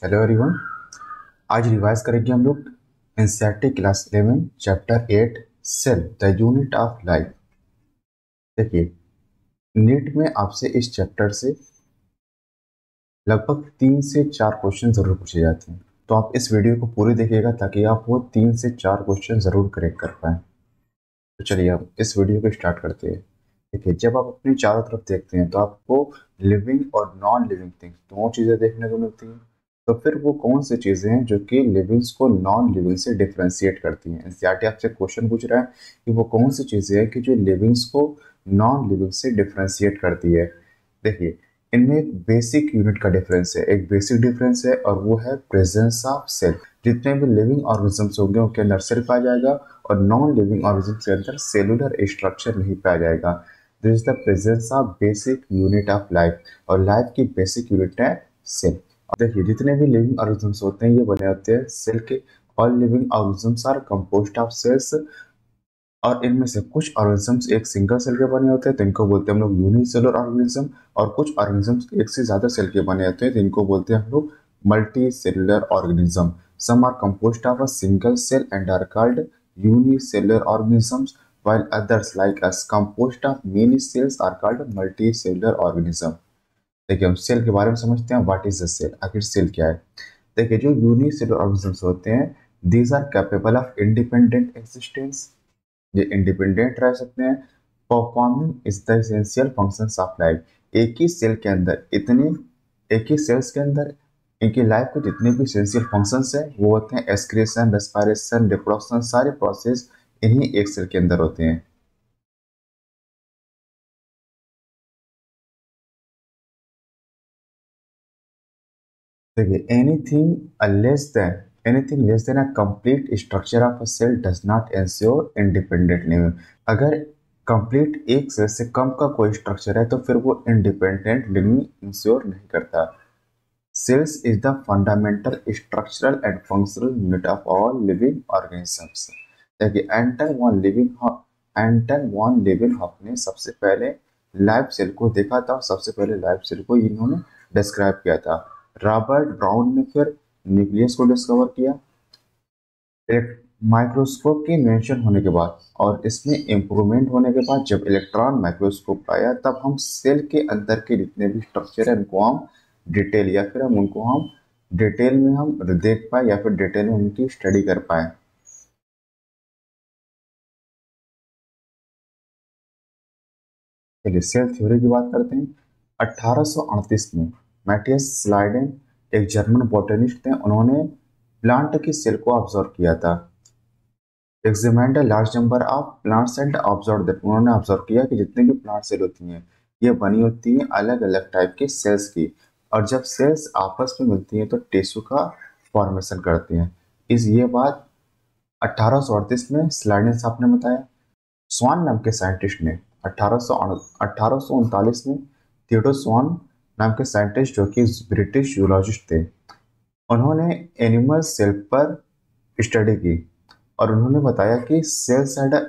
Hello everyone. आज revise करेंगे हम लोग NCERT class 11 chapter 8 cell the unit of life. देखिए, नीट में आपसे इस चैप्टर से लगभग 3 से 4 क्वेश्चन जरूर पूछे जाते हैं, तो आप इस वीडियो को पूरी देखिएगा ताकि आप वो 3 से 4 क्वेश्चन जरूर करेक्ट कर पाएं। तो चलिए हम इस वीडियो को स्टार्ट करते हैं। देखिए, जब आप अपनी चारों तरफ देखते हैं तो आपको लिविंग और नॉन लिविंग थिंग्स दोनों चीज़ें देखने को मिलती हैं। तो फिर वो कौन सी चीज़ें हैं जो कि लिविंग्स को नॉन लिविंग से डिफ्रेंशिएट करती हैं? एनसीईआरटी आपसे क्वेश्चन पूछ रहा है कि वो कौन सी चीज़ें हैं कि जो लिविंग्स को नॉन लिविंग से डिफ्रेंशिएट करती है। देखिए, इनमें एक बेसिक यूनिट का डिफरेंस है, एक बेसिक डिफरेंस है, और वो है प्रेजेंस ऑफ सेल। जितने भी लिविंग ऑर्गेनिजम्स होंगे उनके अंदर सेल पाया जाएगा, और नॉन लिविंग ऑर्गेनिजम्स के अंदर सेलुलर स्ट्रक्चर नहीं पाया जाएगा। This is the presence of basic unit of life, और लाइफ की बेसिक यूनिट है सेल। और देखिए, जितने भी लिविंग ऑर्गेनिजम्स होते हैं ये बने होते हैं सेल के। All living organisms are composed of cells, और इनमें से कुछ ऑर्गेनिजम्स एक सिंगल सेल के बने होते हैं तो इनको बोलते हैं हम लोग यूनिसेलुलर ऑर्गेनिज्म, और कुछ ऑर्गेनिजम्स एक से ज्यादा सेल के बने होते हैं तो इनको बोलते हैं हम लोग multicellular organism. Some are composed of a single cell and are called unicellular organisms, while others like us composed of many cells are called multicellular organism। देखिए, हम सेल के बारे में समझते हैं। What is the cell? आखिर cell क्या है? देखिए, जो यूनिसेलुलर ऑर्गेनिजम्स होते हैं these are capable of independent existence, ये इंडिपेंडेंट रह सकते हैं। Performing is the essential functions of life. एक ही सेल के अंदर इतने एक ही सेल्स के अंदर इनकी लाइफ के जितने भी एसेंशियल फंक्शंस है वो होते हैं एक्सक्रीशन, रेस्पिरेशन, रिप्रोडक्शन, सारे प्रोसेस इन्हीं एक सेल के अंदर होते हैं। देखिए, anything less than a complete structure of a cell does not ensure independent living. अगर कंप्लीट एक सेल से कम का कोई स्ट्रक्चर है तो फिर वो इंडिपेंडेंट लिविंग इंश्योर नहीं करता। Cells is the fundamental structural and functional unit of all living organisms। देखिए, एंटन वॉन लेवेनहॉफ ने सबसे पहले लाइव सेल को देखा था, सबसे पहले लाइव सेल को इन्होंने डिस्क्राइब किया था। रॉबर्ट ब्राउन ने फिर न्यूक्लियस को डिस्कवर किया। एक माइक्रोस्कोप के इन्वेंशन होने के बाद और इसमें इम्प्रूवमेंट होने के बाद जब इलेक्ट्रॉन माइक्रोस्कोप आया तब हम सेल के अंदर के जितने भी स्ट्रक्चर है उनको हम डिटेल या फिर हम उनको हम डिटेल में हम देख पाए या फिर डिटेल में उनकी स्टडी कर पाए। चलिए, सेल थ्योरी की बात करते हैं। 1838 में मैटियस स्लाइडेन एक जर्मन बॉटनिस्ट थे, उन्होंने प्लांट की सेल को ऑब्जर्व किया था। Examined a large number of plants and observe that, उन्होंने ऑब्जर्व किया कि जितनी भी प्लांट सेल होती हैं ये बनी होती हैं अलग अलग टाइप के सेल्स की, और जब सेल्स आपस में मिलती हैं तो टिश्यू का फॉर्मेशन करती हैं। इस ये बात 1838 में स्लाइडेन साहब ने बताया। स्वान नाम के साइंटिस्ट ने 1839 में थियोडोर स्वान नाम के साइंटिस्ट जो कि ब्रिटिश जूलॉजिस्ट थे, उन्होंने एनिमल सेल पर स्टडी की, और उन्होंने बताया कि cells had a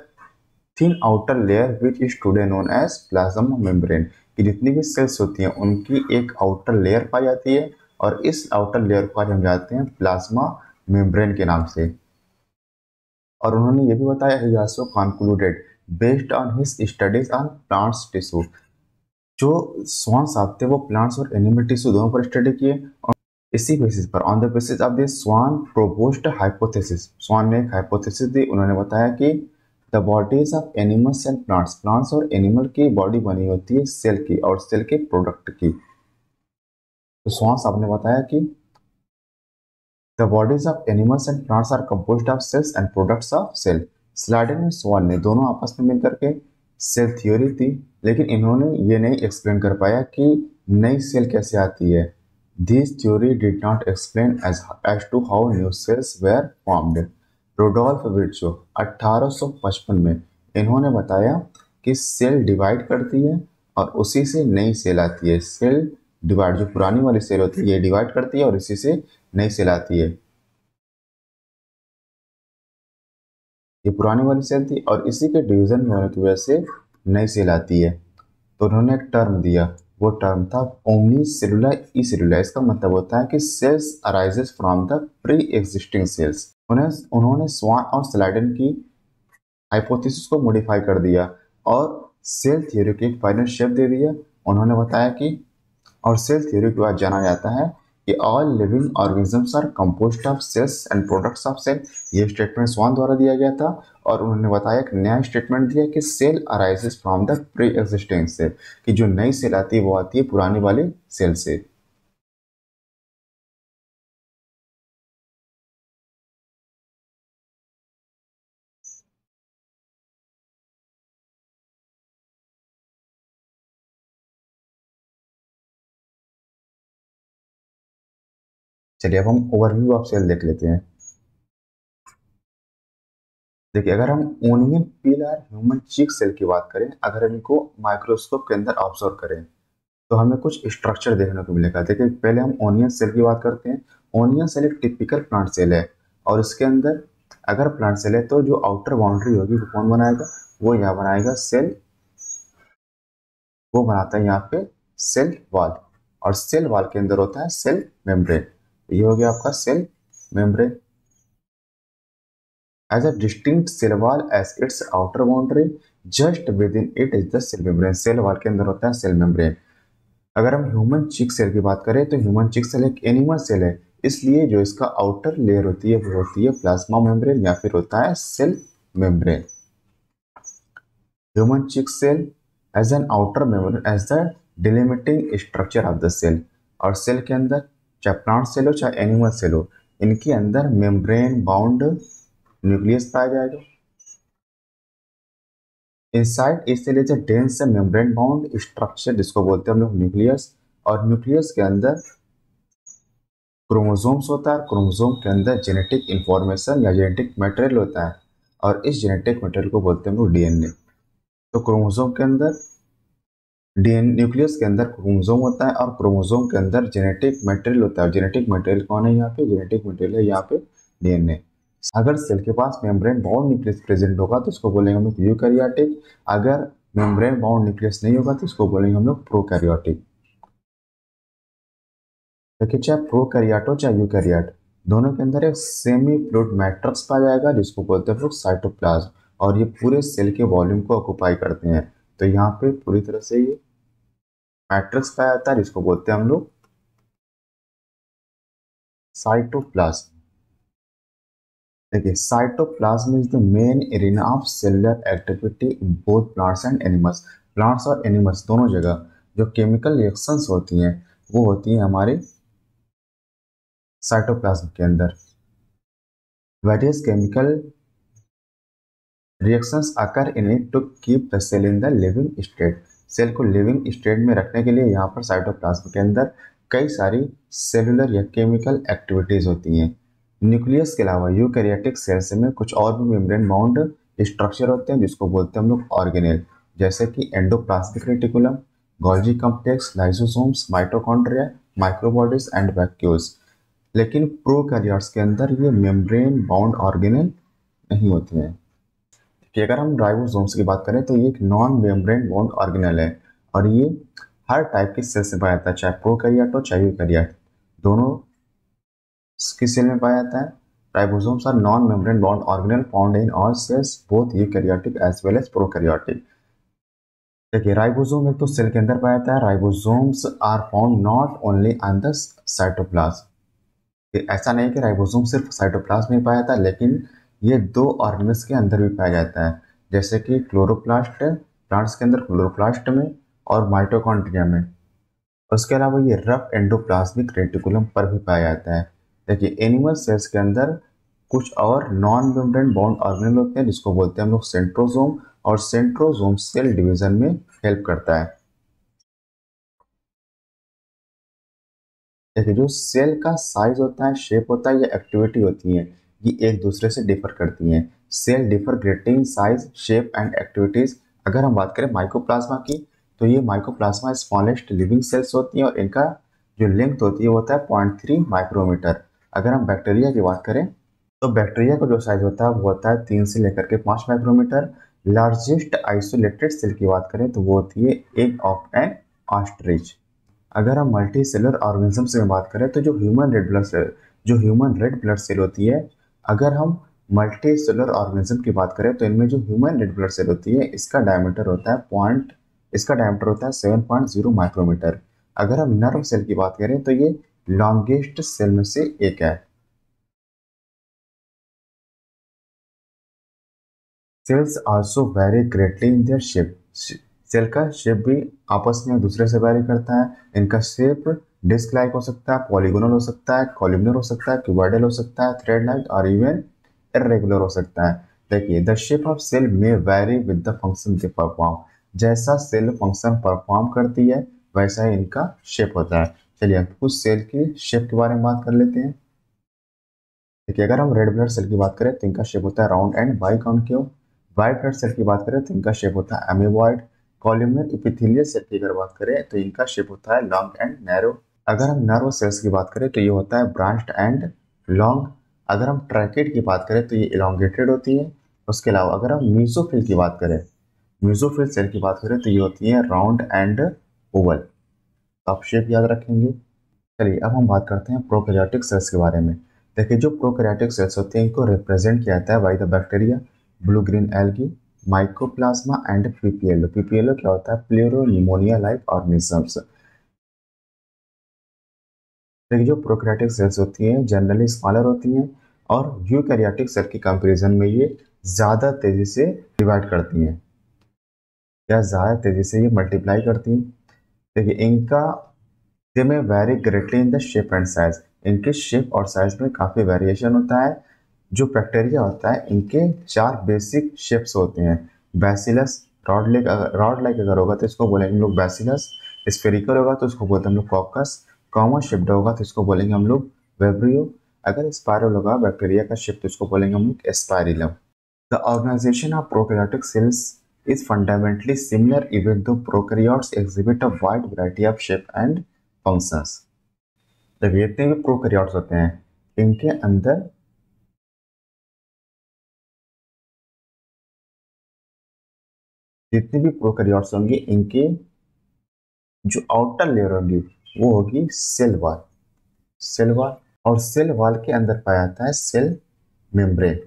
thin outer layer which is today known as plasma membrane, कि जितनी भी सेल्स होती हैं उनकी एक आउटर लेयर पाई जाती है, और इस आउटर लेयर को आज हम जानते हैं प्लाज्मा मेम्ब्रेन के नाम से। और उन्होंने ये भी बताया ही also concluded based on his studies on plants tissue. जो स्वान साहब थे वो प्लांट्स और एनिमल टिश्यू दोनों पर स्टडी किए, और इसी बेसिस पर on the basis of this Schwann proposed hypothesis, Schwann ने एक हाइपोथेसिस दी। उन्होंने बताया कि the bodies of animals and plants, plants और एनिमल की बॉडी बनी होती है सेल की और सेल के प्रोडक्ट की। तो स्वान साहब ने बताया कि the bodies of animals and plants are composed of cells and products of cell. Schleiden और स्वान ने दोनों आपस में मिलकर के सेल थ्योरी दी, लेकिन इन्होंने ये नहीं एक्सप्लेन कर पाया कि नई सेल कैसे आती है। This theory did not explain as to how new cells were formed. Rudolf Virchow 1855 में इन्होंने बताया कि सेल डिवाइड करती है और उसी से नई सेल आती है। सेल डिवाइड, जो पुरानी वाली सेल होती है ये डिवाइड करती है और इसी से नई सेल आती है। ये पुरानी वाली सेल थी और इसी के डिवीजन में होने की वजह से नई सेल आती है। तो उन्होंने एक टर्म दिया वो टर्म था ओमनी सेलुलर ई सेलुलर। इसका मतलब होता है कि cells arises from the pre existing cells. उन्होंने स्वान और स्लाइडन की हाइपोथेसिस को मॉडिफाई कर दिया और सेल थ्योरी की एक फाइनल शेप दे दिया। उन्होंने बताया कि और सेल थ्योरी के बाद जाना जाता है कि all living organisms are composed of cells and products of cell. ये स्टेटमेंट स्वान द्वारा दिया गया था और उन्होंने बताया एक नया स्टेटमेंट दिया कि cell arises from the pre existing cell, कि जो नई सेल आती है वो आती है पुरानी वाली सेल से। चलिए अब हम ओवरव्यू ऑफ सेल देख लेते हैं। देखिए अगर हम ओनियन पील और ह्यूमन चीक सेल की बात करें, अगर हम इनको माइक्रोस्कोप के अंदर ऑब्जर्व करें तो हमें कुछ स्ट्रक्चर देखने को मिलेगा। देखिए पहले हम ओनियन सेल की बात करते हैं। ओनियन सेल एक टिपिकल प्लांट सेल है और इसके अंदर अगर प्लांट सेल है तो जो आउटर बाउंड्री होगी वो कौन बनाएगा, वो यहाँ बनाएगा सेल, वो बनाता है यहाँ पे सेल वॉल, और सेल वॉल के अंदर होता है सेल मेम्ब्रेन। ये हो गया आपका cell membrane. As a distinct cell wall as its outer boundary, just within it is the cell membrane। Cell wall के अंदर होता है सेल मेम्ब्रेन। अगर हम ह्यूमन चिक सेल की बात करें तो ह्यूमन चिक सेल एक एनिमल सेल है, इसलिए जो इसका आउटर लेयर होती है वो होती है प्लाज्मा मेम्ब्रेन या फिर होता है cell membrane. Human cheek cell as an outer membrane as the delimiting structure of the cell. और सेल के अंदर चाहे प्लांट सेल हो चाहे एनिमल सेल हो, इनके अंदर मेम्ब्रेन बाउंड न्यूक्लियस पाया जाएगा। इनसाइड इस cell is a dense membrane bound structure जिसको बोलते हैं हम लोग न्यूक्लियस। और न्यूक्लियस के अंदर क्रोमोसोम्स होता है, क्रोमोसोम के अंदर जेनेटिक इंफॉर्मेशन या जेनेटिक मटेरियल होता है और इस जेनेटिक मटेरियल को बोलते हैं हम लोग डीएनए। तो क्रोमोसोम के अंदर डीएनए, न्यूक्लियस के अंदर क्रोमोसोम होता है और क्रोमोसोम के अंदर जेनेटिक मटेरियल होता है। जेनेटिक मटेरियल कौन है यहाँ पे, जेनेटिक मटेरियल है यहाँ पे डीएनए। अगर सेल के पास मेम्ब्रेन बाउंड न्यूक्लियस प्रेजेंट होगा तो उसको बोलेंगे हम लोग यूकैरियोटिक। अगर मेम्ब्रेन बाउंड न्यूक्लियस नहीं होगा तो इसको बोलेंगे हम लोग प्रोकैरियोटिक। देखिए चाहे प्रोकैरियोट हो चाहे यूकैरियोट, दोनों के अंदर एक सेमी फ्लूइड मैट्रिक्स पाया जाएगा जिसको बोलते हैं हम लोग साइटोप्लाज्म, और ये पूरे सेल के वॉल्यूम को ऑक्युपाई करते हैं। तो यहाँ पे पूरी तरह से ये मैट्रिक्स पाया जाता है जिसको बोलते हैं हम लोग साइटोप्लाज्म। देखिए cytoplasm is the main arena of cellular activity in both plants and animals. Plants और एनिमल्स दोनों जगह जो केमिकल रिएक्शंस होती हैं वो होती हैं हमारे साइटोप्लाज्म के अंदर। Various chemical reactions occur in it to keep the cell in the living state. Cell को लिविंग स्टेट में रखने के लिए यहाँ पर साइटोप्लाज्म के अंदर कई सारी सेलुलर या केमिकल एक्टिविटीज होती हैं। न्यूक्लियस के अलावा यूकैरियोटिक सेल्स में कुछ और भी मेम्ब्रेन बाउंड स्ट्रक्चर होते हैं जिसको बोलते हैं हम लोग ऑर्गेनेल, जैसे कि endoplasmic reticulum, Golgi complex, lysosomes, mitochondria, microbodies and vacuoles. लेकिन प्रोकैरियोट्स के अंदर ये मेम्ब्रेन बाउंड ऑर्गेनेल नहीं होते हैं। कि अगर हम राइबोसोम्स की बात करें तो ये एक नॉन मेम्ब्रेन बाउंड ऑर्गेनेल है और ये हर टाइप के सेल से पाया जाता है, चाहे प्रोकैरियोट हो चाहे यूकैरियोट, दोनों की सेल में पाया जाता है। Ribosomes are non membrane bound organelle found in all cells both eukaryotic as well as prokaryotic. देखिए राइबोसोम एक तो सेल के अंदर पाया जाता है। Ribosomes are found not only on the cytoplasm. ऐसा नहीं कि राइबोसोम सिर्फ साइटोप्लाज्म में पाया जाता है, लेकिन ये दो ऑर्गेनल्स के अंदर भी पाया जाता है, जैसे कि क्लोरोप्लास्ट प्लांट्स के अंदर क्लोरोप्लास्ट में और माइटोकॉन्ड्रिया में। उसके अलावा ये रफ एंडोप्लाज्मिक रेटिकुलम पर भी पाया जाता है। देखिए एनिमल सेल्स के अंदर कुछ और नॉन मेम्ब्रेन बाउंड ऑर्गेनल होते हैं जिसको बोलते हैं हम लोग सेंट्रोसोम, और सेंट्रोसोम सेल डिवीजन में हेल्प करता है। देखिए जो सेल का साइज होता है, शेप होता है या एक्टिविटी होती है, ये एक दूसरे से डिफर करती हैं। Cell differ greatly in size, shape and activities. अगर हम बात करें माइकोप्लाज्मा की तो ये माइकोप्लाज्मा स्मॉलेस्ट लिविंग सेल्स होती हैं और इनका जो लेंथ होती है वो होता है 0.3 माइक्रोमीटर। अगर हम बैक्टीरिया की बात करें तो बैक्टीरिया का जो साइज होता है वो होता है 3 से लेकर के 5 माइक्रोमीटर। लार्जेस्ट आइसोलेटेड सेल की बात करें तो वो होती है एग ऑफ एन ऑस्ट्रिच। अगर हम मल्टी सेलर ऑर्गेनिज्म से बात करें तो जो ह्यूमन रेड ब्लड सेल होती है, अगर हम मल्टी सेलर ऑर्गेनिज्म की बात करें तो इनमें जो ह्यूमन रेड ब्लड सेल होती है इसका डायमीटर होता है 7.0 माइक्रोमीटर। अगर हम नर्व सेल की बात करें तो ये लॉन्गेस्ट सेल में से एक है। Cells also vary greatly in their shape. Cell का शेप भी आपस में एक दूसरे से वेरी करता है। इनका शेप डिस्क लाइक हो सकता है, पॉलीगोनल हो सकता है, कॉलमनर हो सकता है, क्यूबॉइडल हो सकता है, थ्रेड लाइक और इवन इरेगुलर हो सकता है। देखिए, द शेप ऑफ सेल में very with the function they perform. जैसा सेल फंक्शन परफॉर्म करती है वैसा ही इनका शेप होता है। चलिए हम कुछ सेल की शेप के बारे में बात कर लेते हैं। देखिए, अगर हम रेड ब्लड सेल की बात करें तो इनका शेप होता है round and biconcave. White blood cell की बात करें तो इनका शेप होता है एमीबॉइड। कॉलमनर एपिथेलियल सेल की अगर बात करें तो इनका शेप होता है लॉन्ग एंड नैरो। अगर हम नर्व सेल्स की बात करें तो ये होता है ब्रांच्ड एंड लॉन्ग। अगर हम ट्रैकेट की बात करें तो ये इलोंगेटेड होती है। उसके अलावा अगर हम मीसोफिल की बात करें, मीसोफिल सेल की बात करें तो ये होती है राउंड एंड ओवल। आप शेप याद रखेंगे। चलिए अब हम बात करते हैं प्रोकैरियोटिक सेल्स के बारे में। देखिए, जो प्रोकैरियोटिक सेल्स होते हैं इनको रिप्रेजेंट किया जाता है by the bacteria, blue green algae, mycoplasma and PPLO. PPLO क्या होता है? प्लेरो निमोनिया लाइक ऑर्गेनिजम्स। देखिए, जो प्रोकैरियोटिक सेल्स होती हैं जनरली स्मॉलर होती हैं और यूकैरियोटिक सेल के कंपैरिजन में ये ज़्यादा तेजी से डिवाइड करती हैं या ज़्यादा तेजी से ये मल्टीप्लाई करती हैं। देखिए, इनका दे में very greatly in the shape and size. इनके शेप और साइज में काफ़ी वेरिएशन होता है। जो बैक्टीरिया होता है इनके 4 बेसिक शेप्स होते हैं। बैसिलस, रॉड लाइक अगर होगा तो इसको बोलेंगे हम लोग बैसिलस। स्फेरिकल होगा तो इसको बोलते हैं हम लोग कॉकस। कॉमन शेप्ड होगा तो इसको बोलेंगे हम लोग वेब्रियो। अगर स्पाइरल होगा बैक्टीरिया का शेप तो इसको बोलेंगे हम लोग spirillum. The organization of prokaryotic cells is fundamentally similar even though prokaryotes exhibit a wide variety of shape and functions. देखिए, जितने भी प्रोकैरियोट्स होते हैं इनके अंदर जितने भी प्रोकैरियोट्स होंगे इनके जो आउटर लेयर होगी वो होगी सेल वॉल। और सेल वॉल के अंदर पाया जाता है सेल मेम्ब्रेन।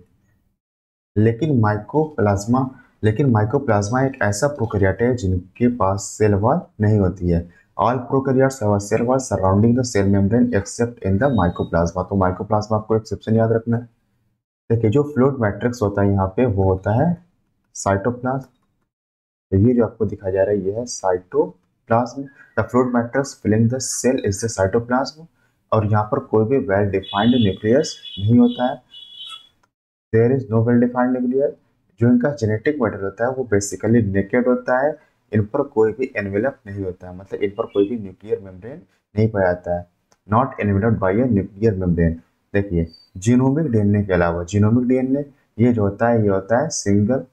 लेकिन माइकोप्लाज्मा लेकिन माइकोप्लाज्मा एक ऐसा प्रोकैरियोट है जिनके पास सेल वॉल नहीं होती है। All prokaryotes have a cell wall surrounding the cell membrane except in the mycoplasma. तो माइकोप्लाज्मा आपको एक्सेप्शन याद रखना है। देखिए, जो फ्लूइड मैट्रिक्स होता है यहाँ पे वो होता है साइटोप्लाज्म। तो ये जो आपको दिखाया जा रहा है ये है cytoplasm. The fluid matrix filling the cell is the cytoplasm. और यहाँ पर कोई भी वेल डिफाइंड न्यूक्लियस नहीं होता है। There is no well defined nuclear. जो इनका जेनेटिक मटेरियल होता है वो बेसिकली नेकेड होता है। इन पर कोई भी एनवेलप नहीं होता है, मतलब इन पर कोई भी न्यूक्लियर मेम्ब्रेन नहीं पाया जाता है। Not enveloped by a nuclear membrane. देखिए, जीनोमिक डीएनए के अलावा जीनोमिक डीएनए ये जो होता है ये होता है सिंगल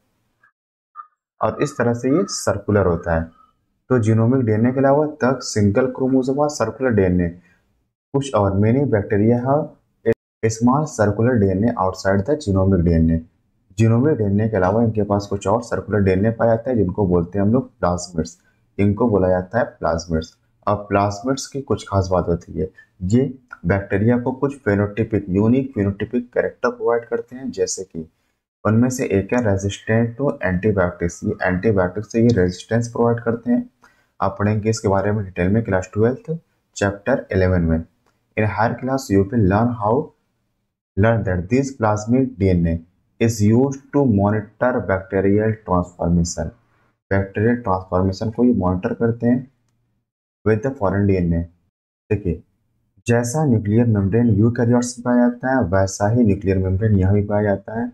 और इस तरह से ये सर्कुलर होता है। तो जीनोमिक डीएनए के अलावा तक सिंगल क्रोमोसोम और सर्कुलर डीएनए कुछ और many bacteria have small circular DNA outside the genomic DNA. Genomic DNA के अलावा इनके पास कुछ और सर्कुलर डीएनए पाया जाता है जिनको बोलते हैं हम लोग प्लाज्मिड्स। इनको बोला जाता है प्लाज्मिड्स। अब प्लाज्मिड्स की कुछ खास बात होती है, ये बैक्टीरिया को कुछ फेनोटिपिक यूनिक फेनोटिपिक कैरेक्टर प्रोवाइड करते हैं। जैसे कि उनमें से एक है रेजिस्टेंट टू एंटीबायोटिक्स। ये एंटीबायोटिक्स से ये रेजिस्टेंस प्रोवाइड करते हैं। आप पढ़ेंगे इसके बारे में डिटेल में क्लास 12 चैप्टर 11 में। In higher class you will learn that this plasmid DNA is used to monitor bacterial transformation. Bacterial transformation को ये मॉनिटर करते हैं विद द फॉरेन डीएनए। देखिए, जैसा न्यूक्लियर मेम्ब्रेन यूकैरियोट्स में पाया जाता है वैसा ही न्यूक्लियर मेम्ब्रेन यहाँ भी पाया जाता है।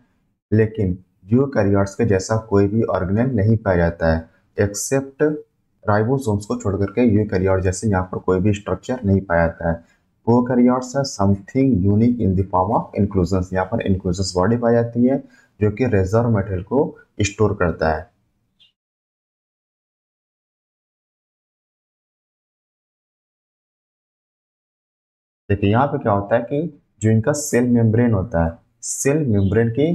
लेकिन यूकैरियोट्स के जैसा कोई भी ऑर्गेनेल नहीं पाया जाता है एक्सेप्ट राइबोसोम्स को छोड़ करके। यूकैरियोट जैसे यहाँ पर कोई भी स्ट्रक्चर नहीं पाया जाता है। Prokaryotes are something unique in the form of inclusions. यहाँ पर इंक्लूजन्स बॉडी पाई जाती है जो कि रिजर्व मटेरियल को स्टोर करता है। देखिए, यहाँ पे क्या होता है कि जो इनका सेल मेम्ब्रेन होता है, सेल मेम्ब्रेन की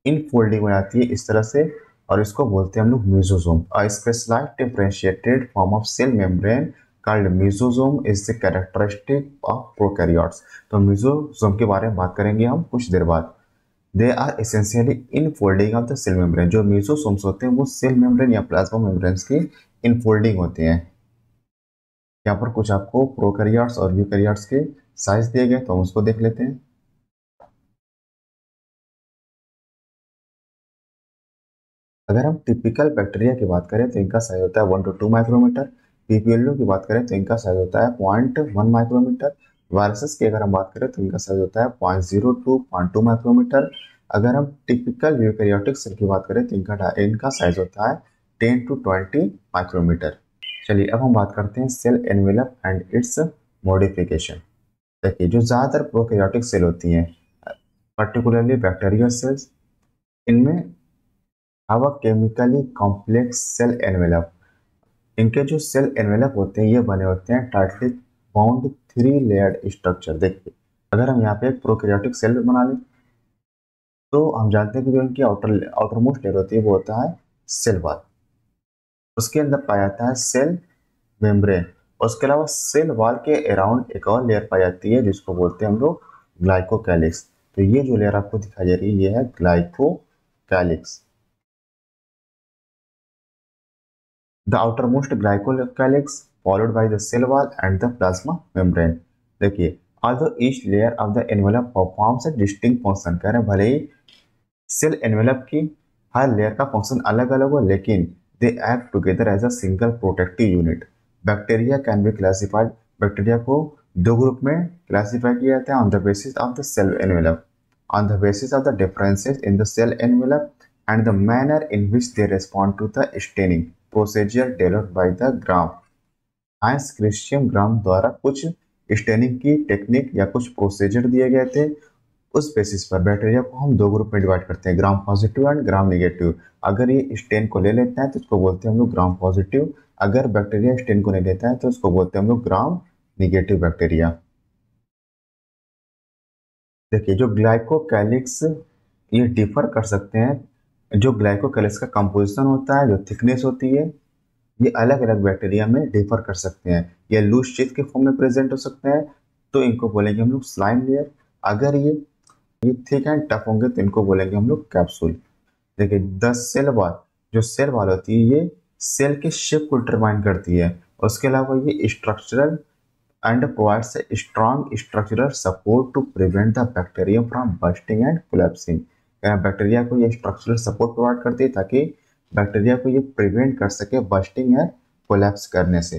इनफोल्डिंग हो जाती है इस तरह से और इसको बोलते हैं हम लोग mesosome. A specialised differentiated form of cell membrane called mesosome is the characteristic of prokaryotes. तो मेसोसोम के बारे में बात करेंगे हम कुछ देर बाद। They are essentially infolding of the cell membrane. जो मेसोसोम्स होते हैं वो सेल मेम्ब्रेन या प्लाज्मा मेम्ब्रेन्स की इनफोल्डिंग होते हैं। यहाँ पर कुछ आपको प्रोकैरियोट्स और यूकैरियोट्स के साइज दिए गए, तो हम उसको देख लेते हैं। अगर हम टिपिकल बैक्टीरिया की बात करें तो इनका साइज होता है 1 to 2 माइक्रोमीटर। पीपीएलओ की बात करें तो इनका साइज होता है 0.1 माइक्रोमीटर। वायरसेस की अगर हम बात करें तो इनका साइज होता है 0.0 to 0.2 माइक्रोमीटर। अगर हम टिपिकल यूकैरियोटिक सेल की बात करें तो इनका साइज होता है 10 to 20 माइक्रोमीटर। चलिए अब हम बात करते हैं cell envelope and its modification. देखिए जो ज़्यादातर प्रोकैरियोटिक सेल होती हैं, पर्टिकुलरली बैक्टीरियल सेल्स, इनमें have a chemically complex cell envelope. इनके जो सेल एनवेलप होते हैं ये बने होते हैं टाइटली बाउंड 3 लेयर्ड स्ट्रक्चर। देखिए अगर हम यहाँ पे एक प्रोकैरियोटिक सेल बना लें तो हम जानते हैं कि जो इनकी आउटर मोस्ट लेयर होती है वो होता है सेल वॉल। उसके अंदर पाया जाता है सेल मेम्ब्रेन। और उसके अलावा सेल वॉल के अराउंड एक और लेयर पाई जाती है जिसको बोलते हैं हम लोग ग्लाइकोकैलिक्स। तो ये जो लेयर आपको दिखाई दे रही है ये है glycocalyx. The outermost glycocalyx followed by the cell wall and the plasma membrane। देखिए although each layer of the envelope performs a distinct function, कह रहे हैं भले ही सेल एनवेलप की हर लेयर का फंक्शन अलग अलग हो लेकिन they act together as a single protective unit. Bacteria can be classified. Bacteria को दो ग्रुप में क्लासिफाई किया जाता है on the basis of the cell envelope, on the basis of the differences in the cell envelope and the manner in which they respond to the staining procedure developed by the Gram। Hans Christian Gram द्वारा कुछ staining की technique या कुछ procedure दिए गए थे। उस basis पर बैक्टीरिया को हम दो ग्रुप में डिवाइड करते हैं, gram positive and gram negative. अगर ये स्टेन को ले लेता है तो इसको बोलते हैं हम लोग ग्राम पॉजिटिव। अगर बैक्टीरिया स्टेन को नहीं लेता है तो इसको बोलते हैं हम लोग ग्राम निगेटिव बैक्टीरिया। देखिए जो ग्लाइकोकैलिक्स ये डिफर कर सकते हैं। जो ग्लाइकोकैलिक्स का कंपोजिशन होता है, जो थिकनेस होती है, ये अलग अलग बैक्टीरिया में डिफर कर सकते हैं। ये लूज शीथ के फॉर्म में प्रेजेंट हो सकते हैं तो इनको बोलेंगे हम लोग स्लाइम लेयर। अगर ये थिक एंड टफ होंगे तो इनको बोलेंगे हम लोग कैप्सूल। देखिए द सेल वॉल, जो सेल वॉल होती है ये सेल के शेप को डिटरमाइन करती है। उसके अलावा ये structural and provides a strong structural support to prevent the bacterium from bursting and collapsing। Bacteria को ये स्ट्रक्चरल सपोर्ट प्रोवाइड करती है ताकि बैक्टीरिया को ये प्रिवेंट कर सके बस्टिंग या कोलैप्स करने से।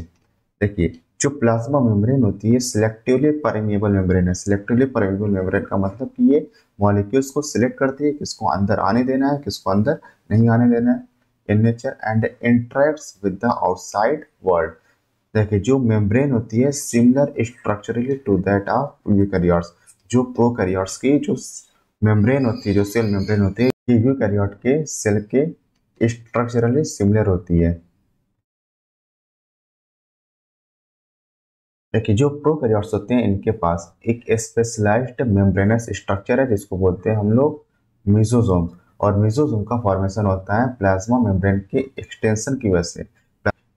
देखिए जो प्लाज्मा मेम्ब्रेन होती है सिलेक्टिवली परमेबल मेम्ब्रेन है। सिलेक्टिवली परमेबल मेम्ब्रेन का मतलब कि ये मॉलिक्यूल्स को सिलेक्ट करती है किसको अंदर आने देना है किसको अंदर नहीं आने देना है in nature and interacts with the outside world. देखिए जो मेम्ब्रेन होती है similar structurally to that of eukaryotes. जो प्रोकैरियोट्स की जो मेम्ब्रेन होती है, जो सेल मेम्ब्रेन होती है, ये यूकैरियोट के सेल के स्ट्रक्चरली सिमिलर होती है। देखिए जो प्रोकैरियोट्स होते हैं इनके पास एक स्पेशलाइज्ड मेम्ब्रेनस स्ट्रक्चर है जिसको बोलते हैं हम लोग मेसोसोम। और मेसोसोम का फॉर्मेशन होता है प्लाज्मा मेम्ब्रेन के एक्सटेंशन की वजह से,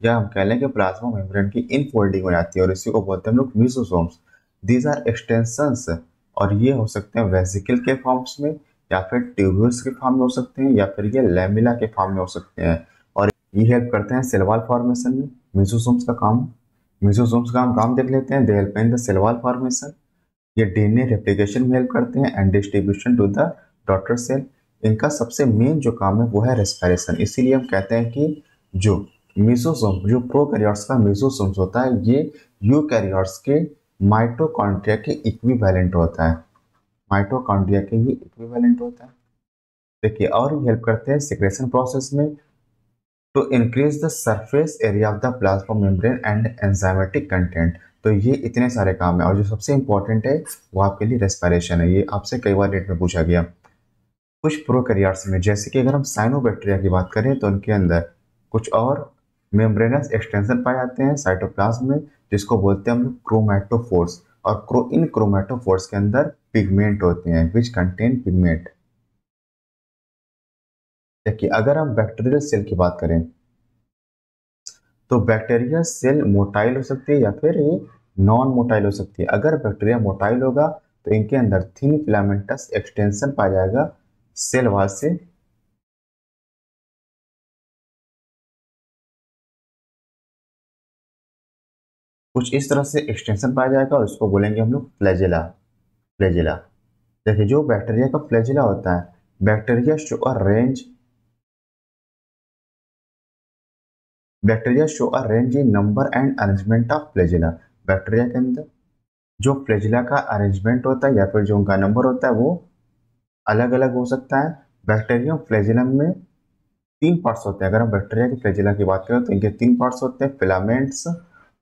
या हम कह लें कि प्लाज्मा मेम्ब्रेन की इनफोल्डिंग हो जाती है और इसी को बोलते हैं हम लोग मेसोसोम्स। दीज आर एक्सटेंशंस और ये हो सकते हैं वेसिकल के फॉर्म्स में या फिर ट्यूब्यूल्स के फॉर्म में हो सकते हैं या फिर ये लैमिला के फॉर्म में हो सकते हैं। और ये हेल्प करते हैं सेल वॉल फॉर्मेशन में। मेसोसोम्स का काम, मेसोसोम्स का हम काम देख लेते हैं। They help in the cell wall formation. ये डीएनए रेप्लिकेशन में हेल्प करते हैं and distribution to the daughter cell. इनका सबसे मेन जो काम है वो है रेस्पिरेशन। इसीलिए हम कहते हैं कि जो मेसोसोम, जो प्रोकैरियोट्स का मेसोसोम्स होता है ये यूकैरियोट्स के माइटोकॉन्ड्रिया के इक्विवेलेंट होता है। माइटोकॉन्ड्रिया के ये इक्विवेलेंट होता है। देखिए और ये हेल्प करते हैं सिक्रेशन प्रोसेस में to increase the surface area of the plasma membrane and enzymatic content. तो ये इतने सारे काम है और जो सबसे इंपॉर्टेंट है वो आपके लिए रेस्पिरेशन है। ये आपसे कई बार नेट में पूछा गया। कुछ प्रोकैरियोट्स में जैसे कि अगर हम साइनोबैक्टीरिया की बात करें तो उनके अंदर कुछ और मेम्ब्रेनस एक्सटेंशन पाए जाते हैं साइटोप्लाज्म में जिसको बोलते हैं हम लोग क्रोमैटोफोर्स। और इन क्रोमैटोफोर्स के अंदर पिगमेंट होते हैं विच कंटेन पिगमेंट। देखिए अगर हम बैक्टीरियल सेल की बात करें तो बैक्टीरिया सेल मोटाइल हो सकती है या फिर ये नॉन मोटाइल हो सकती है। अगर बैक्टीरिया मोटाइल होगा तो इनके अंदर थिन फिलामेंटस एक्सटेंशन पाया जाएगा सेल वॉल से। कुछ इस तरह से एक्सटेंशन पाया जाएगा और इसको बोलेंगे हम लोग फ्लैजेला। फ्लैजेला देखिए, जो बैक्टीरिया का फ्लैजेला होता है, bacteria show a range bacteria show a range in number and arrangement of flagella. Bacteria के अंदर जो फ्लैजेला का अरेंजमेंट होता है या फिर जो उनका नंबर होता है वो अलग अलग हो सकता है। बैक्टीरियम फ्लैजेलम में तीन पार्ट्स होते हैं। अगर हम बैक्टीरिया के फ्लैजेला की बात करें तो इनके तीन पार्ट्स होते हैं, filaments,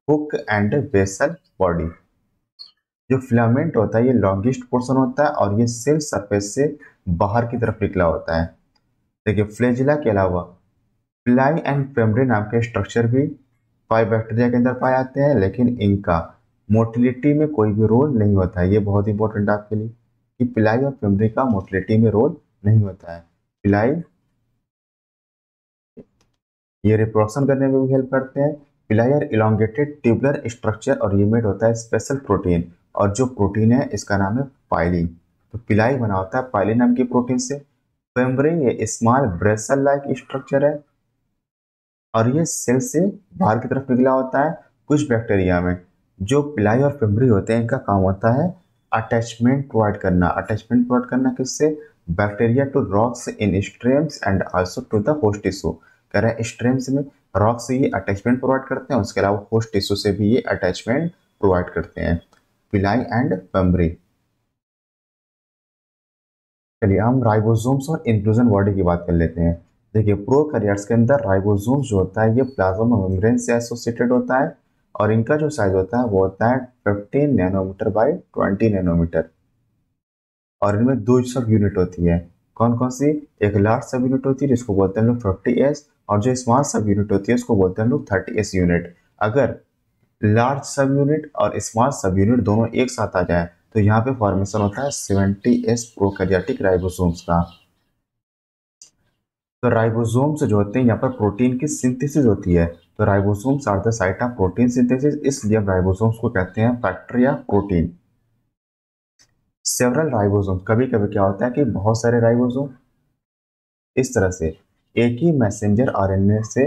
hook and basal body. जो फिलामेंट होता है ये लॉन्गेस्ट पोर्शन होता है और ये सेल सरफेस से बाहर की तरफ निकला होता है। देखिए, फ्लैजेला के अलावा पिलाई एंड फेमरे नाम के स्ट्रक्चर भी बैक्टीरिया के अंदर पाए जाते हैं, लेकिन इनका मोटिलिटी में कोई भी रोल नहीं होता है। ये बहुत इंपॉर्टेंट है आपके लिए कि पिलाई और फेमरे का मोटिलिटी में रोल नहीं होता है। पिलाई ये रिप्रोडक्शन करने में भी हेल्प करते हैं। पिलाई और इलोंगेटेड ट्यूबुलर स्ट्रक्चर और ये मेड होता है स्पेशल प्रोटीन, और जो प्रोटीन है इसका नाम है पाइलिन। तो पिलाई बना होता है पाइलिन नाम की प्रोटीन से। फेमरे ये स्मॉल ब्रेसल लाइक स्ट्रक्चर है और ये सेल से बाहर की तरफ निकला होता है। कुछ बैक्टीरिया में जो पिलाई और फेमरी होते हैं इनका काम होता है अटैचमेंट प्रोवाइड करना। अटैचमेंट प्रोवाइड करना किससे? Bacteria to rocks in streams and also to the host tissue. कह रहे हैं स्ट्रेम्स में रॉक से ये अटैचमेंट प्रोवाइड करते हैं, उसके अलावा होस्ट टिश्यू से भी ये अटैचमेंट प्रोवाइड करते हैं, पिलाई एंड फेमरी। चलिए हम राइबोसोम्स और इंक्लूजन बॉडी की बात कर लेते हैं। देखिए, प्रोकैरियोट्स के अंदर राइबोसोम्स जो होता है ये प्लाज्मा मेम्ब्रेन से एसोसिएटेड होता है और इनका जो साइज होता है वो होता है 15 नैनोमीटर बाई 20 नैनोमीटर। और इनमें दो सब यूनिट होती है। कौन कौन सी? एक लार्ज सब यूनिट होती है जिसको बोलते हैं हम लोग 50s, और जो स्मॉल सब यूनिट होती है उसको बोलते हैं हम लोग 30s यूनिट। अगर लार्ज सब यूनिट और स्मॉल सब यूनिट दोनों एक साथ आ जाए तो यहाँ पे फॉर्मेशन होता है 70s प्रोकैरियोटिक राइबोसोम्स का। तो राइबोसोम्स जो होते हैं यहाँ पर प्रोटीन की सिंथेसिस होती है। तो ribosomes are the site of protein synthesis, इसलिए हम राइबोसोम्स को कहते हैं फैक्टर या प्रोटीन। सेवरल राइबोसोम, कभी कभी क्या होता है कि बहुत सारे राइबोसोम इस तरह से एक ही मैसेंजर आरएनए से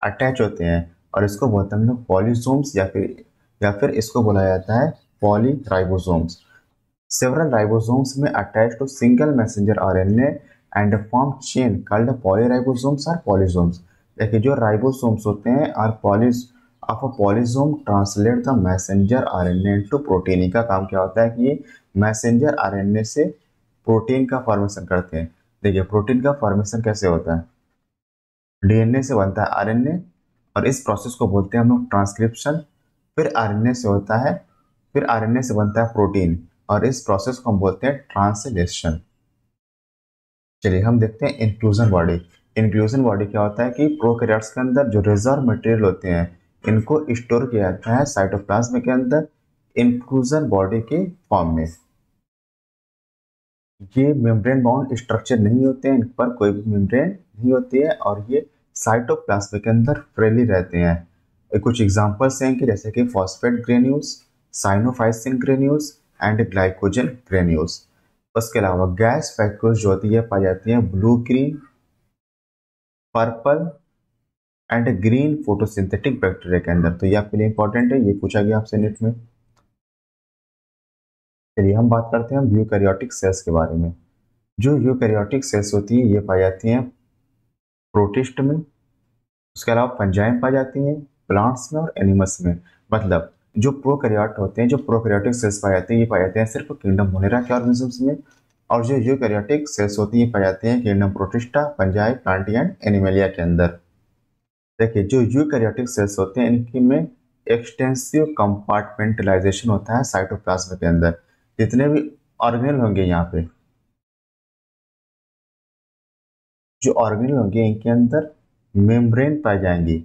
अटैच होते हैं और इसको बोलते हैं हम लोग पॉलीसोम्स या फिर इसको बोला जाता है पॉलीराइबोसोम्स। Several ribosomes may attach to single messenger RNA and form chain called polyribosomes or polysomes। देखिए, जो राइबोसोम्स होते हैं और polysome translate the messenger RNA into protein. इनका काम क्या होता है कि ये मैसेंजर आरएनए से प्रोटीन का फॉर्मेशन करते हैं। देखिए, प्रोटीन का फॉर्मेशन कैसे होता है? डीएनए से बनता है आरएनए और इस प्रोसेस को बोलते हैं हम लोग ट्रांसक्रिप्शन। फिर आरएनए से होता है फिर आरएनए से बनता है प्रोटीन और इस प्रोसेस को हम बोलते हैं ट्रांसलेशन। चलिए हम देखते हैं इंक्लूजन बॉडी। इंक्लूजन बॉडी क्या होता है कि प्रोकैरियोट्स के अंदर जो रिजर्व मटेरियल होते हैं इनको स्टोर किया जाता है साइटोप्लाज्म के अंदर इंक्लूजन बॉडी के फॉर्म में। ये मेम्ब्रेन बाउंड स्ट्रक्चर नहीं होते हैं, इन पर कोई भी मेम्ब्रेन नहीं होती है और ये साइटोप्लाज्म के अंदर फ्रीली रहते हैं। कुछ एग्जांपल्स हैं कि जैसे कि phosphate granules, cyanophycin granules and glycogen granules. उसके अलावा गैस फैक्टर्स जो होती है पाई जाती है blue green, purple and green photosynthetic bacteria के अंदर। तो ये आपके लिए इंपॉर्टेंट है, ये पूछा गया आपसे नेट में। चलिए हम बात करते हैं यूकैरियोटिक सेल्स के बारे में। जो यूकैरियोटिक सेल्स होती है ये पाई जाती हैं प्रोटिस्ट में, उसके अलावा फंजाई में पाई जाती हैं, प्लांट्स में और एनिमल्स में। मतलब जो प्रोकैरियोट होते हैं, जो प्रोकैरियोटिक सेल्स पाए जाते हैं ये पाए जाते हैं सिर्फ किंगडम मोनेरा के ऑर्गेनिजम्स में, और जो यूकैरियोटिक सेल्स होती हैं पाई जाती हैं kingdom protista, fungi, Plantae and animalia के अंदर। देखिए, जो यूकैरियोटिक सेल्स होते हैं इनकी में एक्सटेंसिव कंपार्टमेंटलाइजेशन होता है साइटोप्लाज्म के अंदर। जितने भी ऑर्गेनल होंगे यहाँ पे, जो ऑर्गेनल होंगे इनके अंदर मेम्ब्रेन पाई जाएंगी।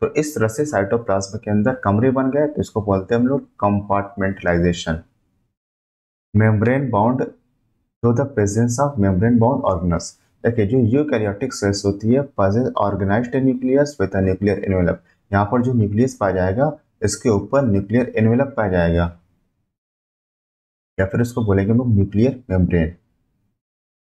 तो इस तरह से साइटोप्लाज्म के अंदर कमरे बन गए, तो इसको बोलते हैं हम लोग compartmentalisation. Membrane bound through the presence of membrane bound organelles. देखिए जो यूकैरियोटिक सेल्स होती है possess organised nucleus with a nuclear envelope. यहाँ पर जो न्यूक्लियस पाया जाएगा इसके ऊपर न्यूक्लियर एनवेलप पाया जाएगा, या फिर इसको बोलेंगे हम लोग nuclear membrane.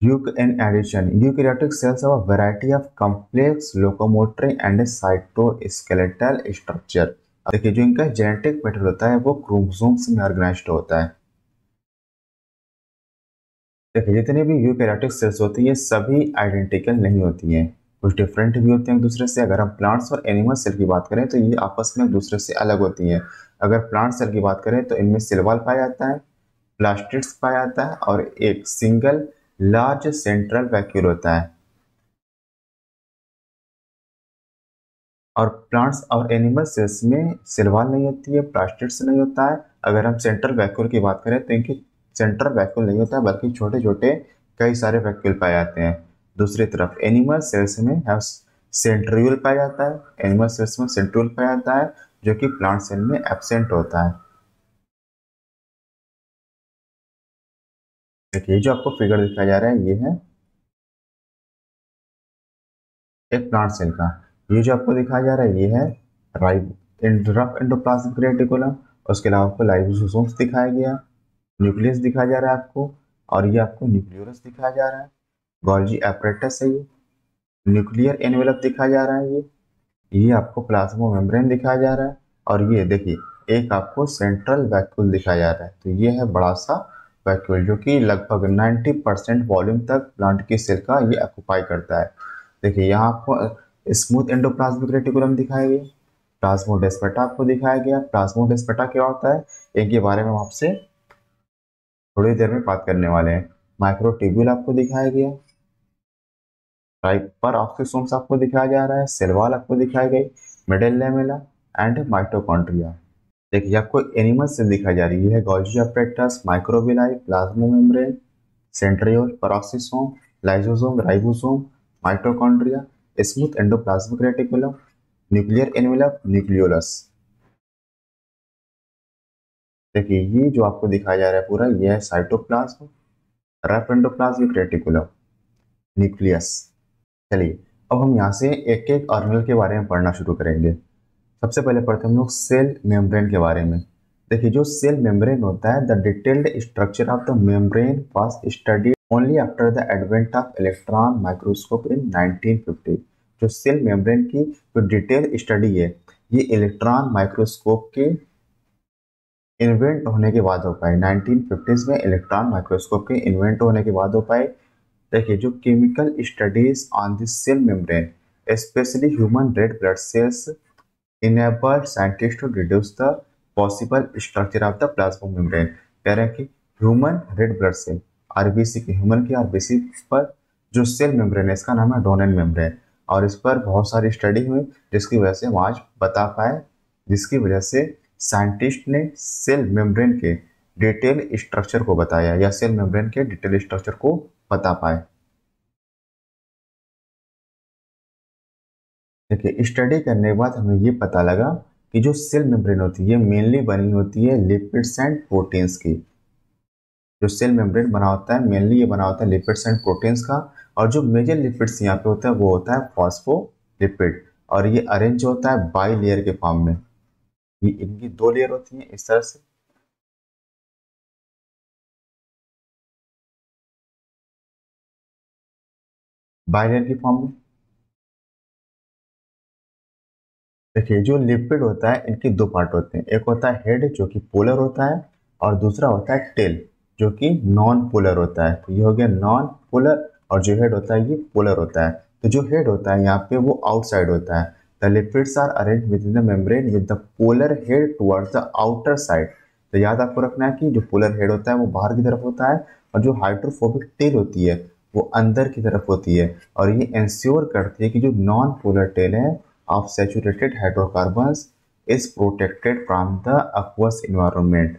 In addition, eukaryotic cells have a variety of complex locomotory and cytoskeletal structure। देखिए जो इनका जेनेटिक मैटर होता है वो क्रोमोसोम्स में ऑर्गेनाइज्ड होता है। देखिए जितने भी यूकैरियोटिक सेल्स होती है सभी आइडेंटिकल नहीं होती हैं, कुछ डिफरेंट भी होते हैं एक दूसरे से। अगर हम प्लांट्स और एनिमल सेल की बात करें तो ये आपस में एक दूसरे से अलग होती हैं। अगर प्लांट सेल की बात करें तो इनमें सेल वॉल पाया जाता है, प्लास्टिड्स पाया जाता है और एक सिंगल लार्ज सेंट्रल वैक्यूल होता है। और प्लांट्स और एनिमल सेल्स में सेल वॉल नहीं होती है, प्लास्टिड्स नहीं होता है। अगर हम सेंट्रल वैक्यूल की बात करें तो इनकी सेंट्रल वैक्यूल नहीं होता है बल्कि छोटे छोटे कई सारे वैक्यूल पाए जाते हैं। दूसरी तरफ एनिमल सेल्स में सेंट्रियोल पाया जाता है, एनिमल सेल्स में सेंट्रियोल पाया जाता है जो कि प्लांट सेल में एब्सेंट होता है। देखिए जो आपको फिगर दिखाया जा रहा है ये है एक प्लांट सेल का। ये जो आपको दिखाया जा रहा है ये है रफ एंडोप्लाज्मिक रेटिकुलम। उसके अलावा आपको लाइसोसोम्स दिखाया गया, न्यूक्लियस दिखाया जा रहा है आपको, और ये आपको न्यूक्लियोलस दिखाया जा रहा है। गोल्जी एपरेटस है ये, न्यूक्लियर एनवेलप दिखाया जा रहा है ये आपको प्लाज्मा मेम्ब्रेन दिखाया जा रहा है, और ये देखिए एक आपको सेंट्रल वैक्यूल दिखाया जा रहा है। तो ये है बड़ा सा वैक्यूल जो कि लगभग 90% वॉल्यूम तक प्लांट की सेल का ये ऑक्यूपाई करता है। देखिए यहाँ आपको स्मूथ एंडोप्लाज्मिक रेटिकुलम दिखाया गया, प्लाज्मोडेस्माटा आपको दिखाया गया। प्लाज्मोडेस्माटा क्या होता है इनके बारे में हम आपसे थोड़ी देर में बात करने वाले हैं। माइक्रोट्यूब्यूल आपको दिखाया गया, हाइपर ऑक्सीसोम्स आपको दिखाया जा रहा है, सेल वॉल आपको दिखाई गई, मिडिल लेमेला एंड माइटोकॉन्ड्रिया। देखिए आपको एनिमल सेल दिखाई जा रही है Golgi apparatus, microvilli, plasma membrane, centriole, peroxisome, lysosome, ribosome, mitochondria, smooth endoplasmic reticulum, nuclear envelope, nucleolus. देखिए ये जो आपको दिखाया जा रहा है पूरा ये है cytoplasm, rough endoplasmic reticulum, nucleus. चलिए अब हम यहाँ से एक एक ऑर्गेनेल के बारे में पढ़ना शुरू करेंगे। सबसे पहले पढ़ते हैं हम लोग सेल मेम्ब्रेन के बारे में। देखिए जो सेल मेम्ब्रेन होता है the detailed structure of the membrane was studied only after the advent of electron microscope इन 1950। जो सेल मेम्ब्रेन की जो डिटेल स्टडी है ये इलेक्ट्रॉन माइक्रोस्कोप के इन्वेंट होने के बाद हो पाए। 1950s में इलेक्ट्रॉन माइक्रोस्कोप के इन्वेंट होने के बाद हो पाए। देखिए जो chemical studies on the cell membrane specially human red blood cells enabled scientists to reduce the possible structure of the plasma membrane। कह रहे हैं कि human red blood cell RBC की ह्यूमन की आरबीसी पर जो सेल मेम्ब्रेन है इसका नाम है डोनेन मेम्ब्रेन, और इस पर बहुत सारी स्टडी हुई जिसकी वजह से हम आज बता पाए, जिसकी वजह से साइंटिस्ट ने सेल मेम्ब्रेन के डिटेल स्ट्रक्चर को बताया या सेल मेम्ब्रेन के डिटेल स्ट्रक्चर को बता पाए। देखिए स्टडी करने के बाद हमें ये पता लगा कि जो सेल मेम्ब्रेन होती है मेनली बनी होती है लिपिड्स एंड प्रोटीन्स की। जो सेल मेम्ब्रेन बना होता है मेनली ये बना होता है लिपिड्स एंड प्रोटीन्स का, और जो मेजर लिपिड्स यहाँ पे होता है वो होता है फॉस्फोलिपिड, और ये अरेंज होता है बाई लेयर के फॉर्म में। ये इनकी दो लेयर होती है इस तरह से, बाई लेयर की फॉर्म में। देखिए जो लिपिड होता है इनके दो पार्ट होते हैं, एक होता है हेड जो कि पोलर होता है, और दूसरा होता है टेल जो कि नॉन पोलर होता है। तो ये हो गया नॉन पोलर, और जो हेड होता है ये पोलर होता है। तो जो हेड होता है यहाँ पे वो आउटसाइड होता है। The lipids are arrange within the membrane with the polar head towards the outer side. तो याद आपको रखना है कि जो पोलर हेड होता है वो बाहर की तरफ होता है, और जो हाइड्रोफोबिक टेल होती है वो अंदर की तरफ होती है, और ये इंश्योर करती है कि जो नॉन पोलर टेल है of saturated hydrocarbons is protected from the aqueous environment।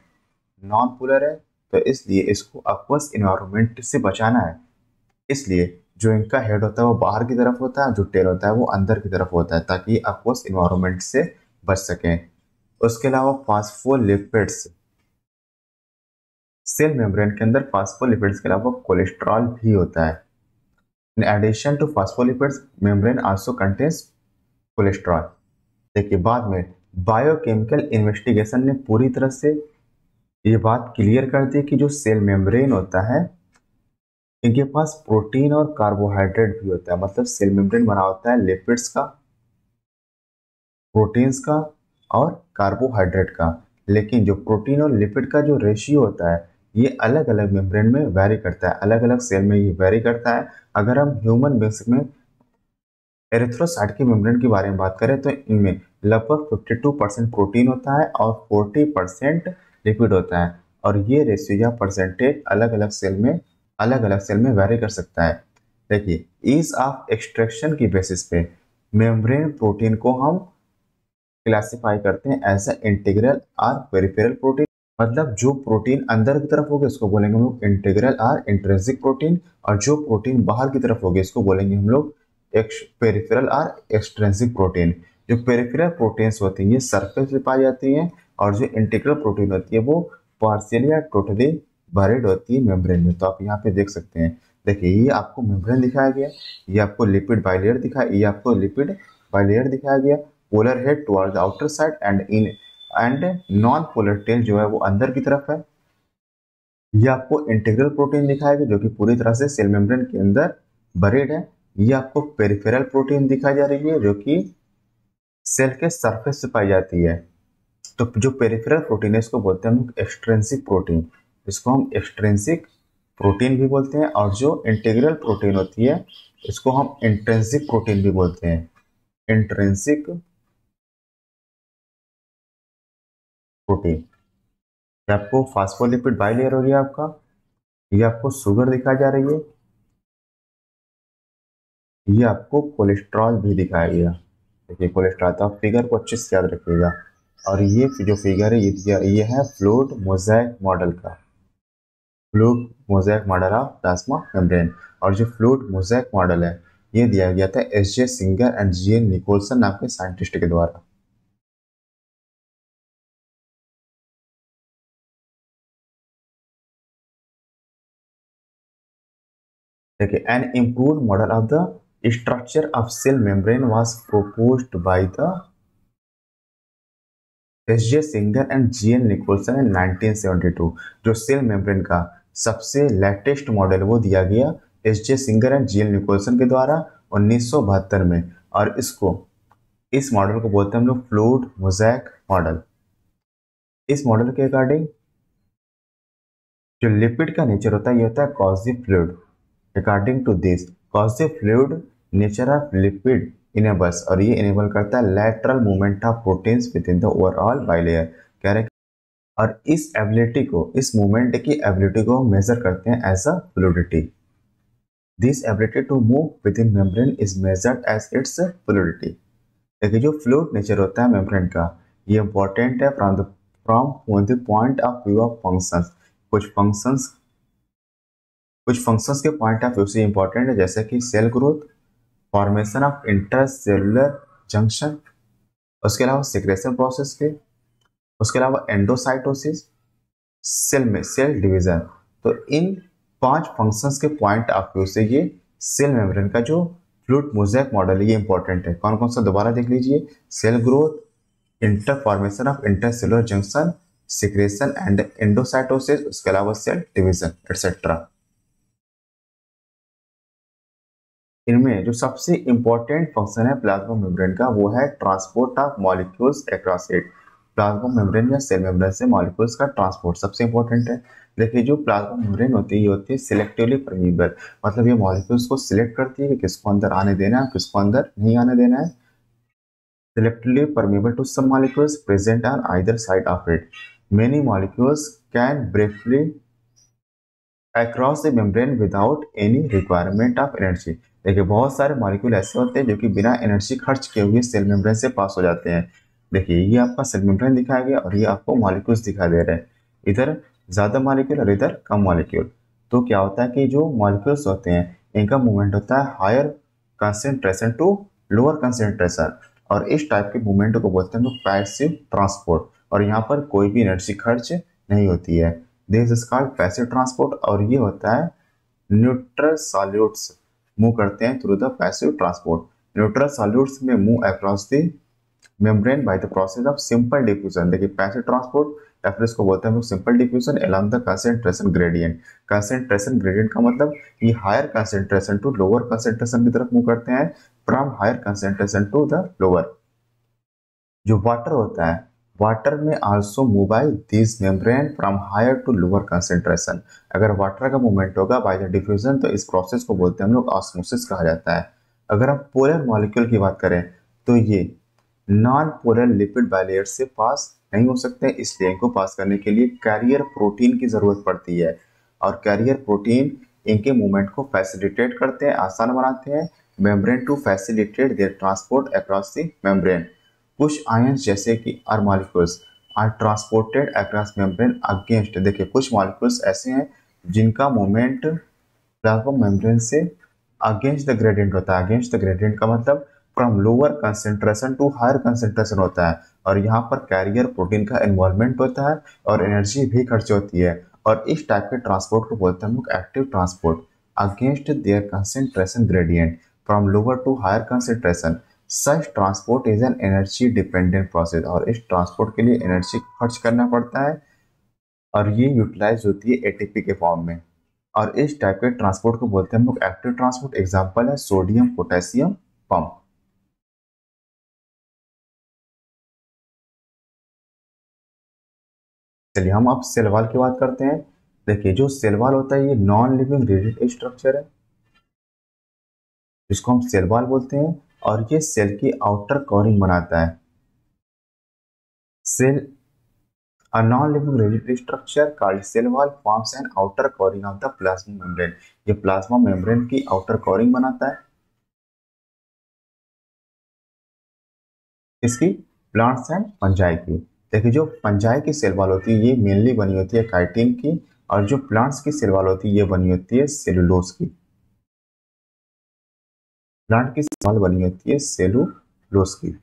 Non polar है तो इसलिए इसको aqueous environment से बचाना है, इसलिए जो इनका हेड होता है वो बाहर की तरफ होता है, जो टेल होता है वो अंदर की तरफ होता है ताकि aqueous environment से बच सकें। उसके अलावा फास्फोलिपिड्स, सेल मेम्ब्रेन के अंदर फास्फोलिपिड्स के अलावा कोलेस्ट्रॉल भी होता है। In addition to phospholipids membrane also contains cholesterol. देखिए बाद में बायोकेमिकल इन्वेस्टिगेशन ने पूरी तरह से ये बात क्लियर कर दी कि जो सेल मेम्ब्रेन होता है इनके पास प्रोटीन और कार्बोहाइड्रेट भी होता है। मतलब सेल मेम्ब्रेन बना होता है लिपिड्स का, प्रोटीन्स का और कार्बोहाइड्रेट का। लेकिन जो प्रोटीन और लिपिड का जो रेशियो होता है ये अलग अलग मेम्ब्रेन में वेरी करता है, अलग अलग सेल में ये वेरी करता है। अगर हम ह्यूमन बींग्स में एरिथ्रोसाइट की मेम्ब्रेन के बारे में बात करें तो इनमें लगभग 52% प्रोटीन होता है और 40% लिपिड होता है। और ये रेशियो या परसेंटेज अलग अलग सेल में वेरी कर सकता है। देखिए ईज ऑफ एक्सट्रैक्शन की बेसिस पे मेम्ब्रेन प्रोटीन को हम क्लासिफाई करते हैं एज इंटीग्रल और पेरिफेरल प्रोटीन। मतलब जो प्रोटीन अंदर की तरफ होगा इसको बोलेंगे हम लोग इंटीग्रल और इंट्रिंसिक प्रोटीन, और जो प्रोटीन बाहर की तरफ होगी इसको बोलेंगे हम लोग पेरिफेरल और एक्सट्रिंसिक प्रोटीन। जो पेरिफेरल प्रोटीन्स होती हैं ये सरफेस पे पाई जाती हैं, और जो इंटीग्रल प्रोटीन होती है वो पार्शियली या टोटली बरीड होती है मेम्ब्रेन में। तो आप यहाँ पे देख सकते हैं, देखिए ये आपको मेम्ब्रेन दिखाया गया, ये आपको लिपिड बाइलेयर दिखाया गया, polar head toward the outer side and non polar tail जो है वो अंदर की तरफ है। ये आपको इंटीग्रल प्रोटीन दिखाएगा जो कि पूरी तरह से सेल मेम्ब्रेन के अंदर बरीड है। ये आपको पेरिफेरल प्रोटीन दिखाई जा रही है जो कि सेल के सरफेस से पाई जाती है। तो जो पेरिफेरल प्रोटीन है इसको बोलते हैं हम एक्सट्रिंसिक प्रोटीन, इसको हम एक्सट्रिंसिक प्रोटीन भी बोलते हैं। और जो इंटीग्रल प्रोटीन होती है इसको हम इंट्रिंसिक प्रोटीन भी बोलते हैं, इंट्रिंसिक प्रोटीन। ये आपको फास्फोलिपिड बाइलेयर हो गया आपका, ये आपको शुगर दिखाई जा रही है, ये आपको कोलेस्ट्रॉल भी दिखाया गया। देखिए कोलेस्ट्रॉल, तो आप फिगर को अच्छे से याद रखिएगा। और ये जो फिगर है ये है फ्लूइड मोज़ेक मॉडल का, fluid mosaic model of plasma membrane. और जो फ्लूइड मोज़ेक मॉडल है ये दिया गया था S J Singer and G N Nicolson नाम के साइंटिस्ट के द्वारा। देखिए an improved model of the structure of cell membrane was proposed by the S J Singer and G N Nicolson in 1972। जो सेल मेम्ब्रेन का सबसे latest model वो दिया गया S J Singer and G N Nicolson के द्वारा 1972 में। और इस मॉडल को बोलते हैं हम लोग फ्लूइड मोज़ेक मॉडल। इस मॉडल के अकॉर्डिंग जो लिपिड का नेचर होता है ये होता है quasi fluid. According to this quasi fluid nature of lipid enables, और ये इनेबल करता है lateral movement of proteins within the overall bilayer. कह रहे और इस मूवमेंट की एबिलिटी को हम मेजर करते हैं as a fluidity. This ability to move within membrane is measured as its fluidity. देखिए जो फ्लूइड नेचर होता है मेम्ब्रेन का ये इंपॉर्टेंट है from the point of view of functions. कुछ फंक्शंस के पॉइंट ऑफ व्यू से इंपॉर्टेंट है, जैसे कि cell growth, formation of intercellular junction, उसके अलावा सिक्रेशन प्रोसेस के, उसके अलावा एंडोसाइटोसिस, सेल डिवीजन। तो इन 5 फंक्शंस के पॉइंट ऑफ व्यू से ये सेल मेम्ब्रेन का जो फ्लूइड मोज़ेक मॉडल है ये इंपॉर्टेंट है। कौन कौन सा दोबारा देख लीजिए, cell growth, formation of intercellular junction, secretion and endocytosis, उसके अलावा सेल डिवीजन एटसेट्रा। इनमें जो सबसे इंपॉर्टेंट फंक्शन है प्लाज्मा मेम्ब्रेन का वो है transport of molecules across it. Plasma membrane या सेल मेम्ब्रेन से मॉलिक्यूल्स का ट्रांसपोर्ट सबसे इंपॉर्टेंट है। देखिए जो प्लाज्मा मेम्ब्रेन होती है ये होती है सिलेक्टिवली परमीबल, मतलब ये मॉलिक्यूल्स को सिलेक्ट करती है कि किसको अंदर आने देना है किसको अंदर नहीं आने देना है। Selectively permeable to some molecules present on either side of it. Many molecules can briefly across the membrane without any requirement of energy. देखिए बहुत सारे मॉलिक्यूल ऐसे होते हैं जो कि बिना एनर्जी खर्च किए हुए सेल मेम्ब्रेन से पास हो जाते हैं। देखिए ये आपका सेल मेम्ब्रेन दिखाया गया और ये आपको मॉलिक्यूल्स दिखाई दे रहे हैं, इधर ज़्यादा मॉलिक्यूल और इधर कम मॉलिक्यूल। तो क्या होता है कि जो मॉलिक्यूल्स होते हैं इनका मूवमेंट होता है higher concentration to lower concentration, और इस टाइप के मूवमेंट को बोलते हैं हम लोग पैसिव ट्रांसपोर्ट। और यहाँ पर कोई भी एनर्जी खर्च नहीं होती है, this is called passive transport. और ये होता है न्यूट्रल सॉल्यूट्स मूव करते हैं through the passive transport. Neutral solutes में move across the membrane by the process of simple diffusion. देखिए पैसिव ट्रांसपोर्ट या फिर इसको बोलते हैं हम लोग simple diffusion along the concentration gradient. Concentration gradient का मतलब ये higher concentration to lower concentration की तरफ मूव करते हैं, from higher concentration to the lower. जो वाटर होता है, वाटर में also move by this membrane from higher to lower concentration. अगर वाटर का मूवमेंट होगा बाय द डिफ्यूजन तो इस प्रोसेस को बोलते हैं हम लोग ऑस्मोसिस कहा जाता है। अगर हम पोलर मॉलिक्यूल की बात करें तो ये नॉन पोलर लिपिड बाइलेयर से पास नहीं हो सकते, इसलिए इनको पास करने के लिए कैरियर प्रोटीन की जरूरत पड़ती है। और कैरियर प्रोटीन इनके मूवमेंट को फैसिलिटेट करते हैं, आसान बनाते हैं membrane to facilitate their transport across the membrane. कुछ आयंस जैसे कि or molecules are transported across membrane against. देखिए कुछ मॉलिक्यूल्स ऐसे हैं जिनका मूवमेंट प्लाज्मा मेम्ब्रेन से अगेंस्ट द ग्रेडियंट होता है। अगेंस्ट द ग्रेडियंट का मतलब from lower concentration to higher concentration होता है, और यहाँ पर कैरियर प्रोटीन का इन्वॉल्वमेंट होता है और एनर्जी भी खर्च होती है। और इस टाइप के ट्रांसपोर्ट को बोलते हैं हम लोग active transport against their concentration gradient from lower to higher concentration. Such transport is an energy dependent process, और इस ट्रांसपोर्ट के लिए एनर्जी खर्च करना पड़ता है और ये यूटिलाइज होती है एटीपी के फॉर्म में। और इस टाइप के ट्रांसपोर्ट को बोलते हैं हम लोग एक्टिव ट्रांसपोर्ट। एग्जांपल है सोडियम पोटेशियम पंप। चलिए हम अब सेल वॉल की बात करते हैं। देखिए जो सेल वॉल होता है ये नॉन लिविंग रिजिड स्ट्रक्चर है, जिसको हम सेल वॉल बोलते हैं, और ये सेल की आउटर कवरिंग बनाता है। Cell A non-living rigid structure called cell wall forms an outer covering of the plasma membrane। ये प्लाज्मा मेम्ब्रेन की आउटर कवरिंग बनाता है। इसकी प्लांट्स एंड फंजाई की। देखिए जो फंजाई की सेल वॉल होती है ये मेनली बनी होती है काइटिन की, और जो प्लांट्स की सेल वॉल होती है ये बनी होती है सेलुलोज की। प्लांट की सेल वॉल बनी होती है सेलुलोज की।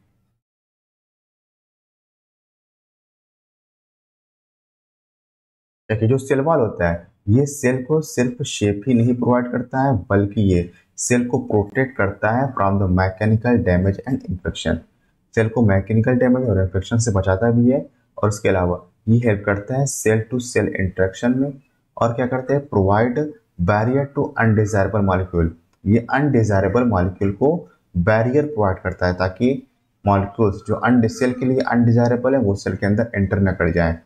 देखिए जो सेल वॉल होता है ये सेल को सिर्फ शेप ही नहीं प्रोवाइड करता है, बल्कि ये सेल को प्रोटेक्ट करता है from the mechanical damage and infection. Cell को मैकेनिकल डैमेज और इन्फेक्शन से बचाता भी है, और उसके अलावा ये हेल्प करता है सेल टू सेल इंटरेक्शन में। और क्या करते हैं, provide barrier to undesirable molecule. ये अनडिजायरेबल मॉलिक्यूल को बैरियर प्रोवाइड करता है ताकि मॉलिक्यूल्स जो सेल के लिए अनडिजायरेबल है वो सेल के अंदर एंटर न कर जाए।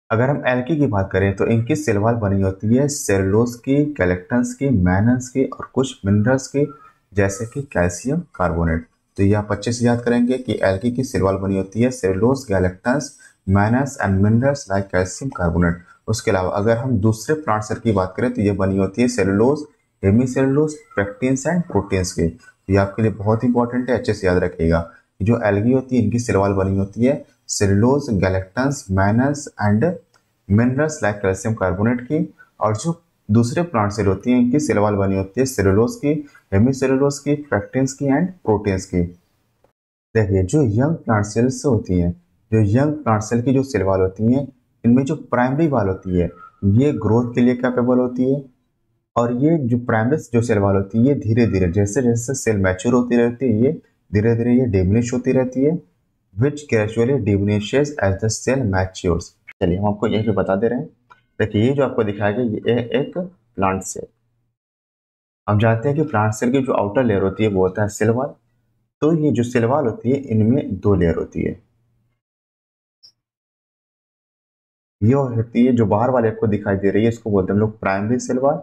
अगर हम एल्की की बात करें तो इनकी सेल वॉल बनी होती है सेलुलोज की, गैलेक्टन्स की, मैनन्स की और कुछ मिनरल्स की, जैसे कि कैल्शियम कार्बोनेट। तो ये आप अच्छे से याद करेंगे कि एल्की की सेल वॉल बनी होती है cellulose, galactans, mannans and minerals like calcium carbonate. उसके अलावा अगर हम दूसरे प्लांट सेल की बात करें तो ये बनी होती है cellulose, hemicellulose, pectins and proteins की। ये आपके लिए बहुत इंपॉर्टेंट है, अच्छे से याद रखिएगा। जो एल्गी होती है इनकी सेल वॉल बनी होती है cellulose, galactans, mannans and minerals like calcium carbonate की। और जो दूसरे प्लांट सेल होती हैं इनकी सेल वॉल बनी होती है सेलुलोज की, हेमीसेलुलोज की, पेक्टिन्स की एंड प्रोटीन्स की। देखिए जो यंग प्लांट सेल्स होती हैं, जो यंग प्लांट सेल की जो सेल वॉल होती हैं इनमें जो प्राइमरी वॉल होती है ये ग्रोथ के लिए कैपेबल होती है। और ये जो प्राइमरी जो सेल वॉल होती है ये धीरे धीरे जैसे जैसे सेल मैच्योर होती रहती है ये धीरे धीरे ये डिमिनिश होती रहती है, which gradually diminishes as the cell matures। चलिए हम आपको यहीं पे बता दे रहे हैं। देखिए ये जो आपको दिखाया गया ये एक प्लांट सेल। हम जानते हैं कि प्लांट सेल की जो आउटर लेयर होती है वो होता है सेल वॉल। तो ये जो सेल वॉल होती है इनमें दो लेयर होती है। ये होती है जो बाहर वाले आपको दिखाई दे रही है इसको बोलते हैं हम लोग प्राइमरी सेल वॉल,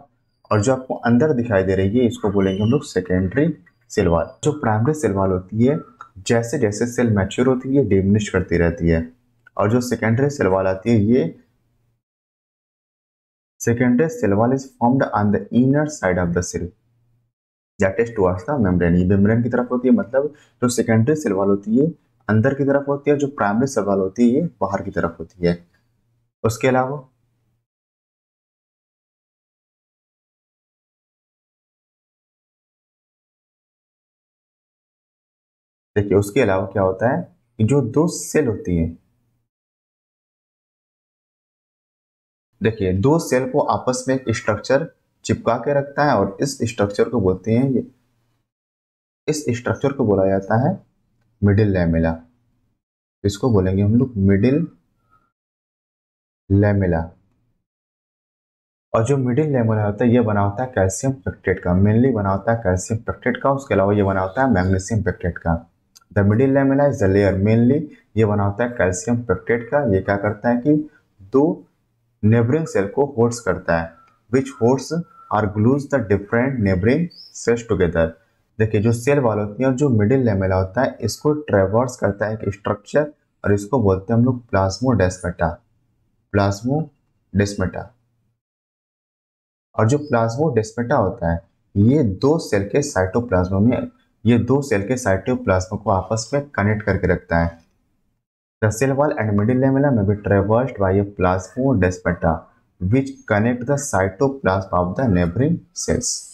और जो आपको अंदर दिखाई दे रही है इसको बोलेंगे हम लोग सेकेंडरी सेल वॉल। जो प्राइमरी सेल वॉल होती है जैसे जैसे सेल मैच्योर होती है डिमिनिश करती रहती है, और जो सेकेंडरी सेल वॉल आती है ये secondary cell wall is formed on the inner side of the cell that is towards the membrane। ये मेम्ब्रेन की तरफ होती है, मतलब जो सेकेंडरी सेल वॉल होती है अंदर की तरफ होती है, जो प्राइमरी सेल वॉल होती है ये बाहर की तरफ होती है। उसके अलावा देखिए उसके अलावा क्या होता है कि जो दो सेल होती है, देखिए दो सेल को आपस में एक स्ट्रक्चर चिपका के रखता है और इस स्ट्रक्चर को बोलते हैं इस स्ट्रक्चर को बोला जाता है मिडिल लैमेला। इसको बोलेंगे हम लोग मिडिल लैमेला। और जो मिडिल लैमेला होता है ये बना होता है कैल्शियम पेक्टेट का, मेनली बना होता है कैल्शियम पेक्टेट का, उसके अलावा ये बना होता है मैग्नीशियम पेक्टेट का। The middle lamella is the layer, mainly ये बना होता है कैल्शियम पेक्टेट का। ये क्या करता है कि दो नेबरिंग सेल को होल्ड्स करता है, which holds or glues the different neighbouring cells together. देखिए जो सेल वॉल होती है और जो मिडिल लैमेला होता है इसको ट्रेवर्स करता है एक स्ट्रक्चर, और इसको बोलते हैं हम लोग प्लाज्मोडेस्माटा। प्लाज्मोडेस्माटा। और जो प्लाज्मोडेस्माटा होता है ये दो सेल के साइटोप्लाज्म को आपस में कनेक्ट करके रखता है। The cell wall and middle lamella में be traversed by a plasmodesmata which connect the cytoplasm of the neighboring cells।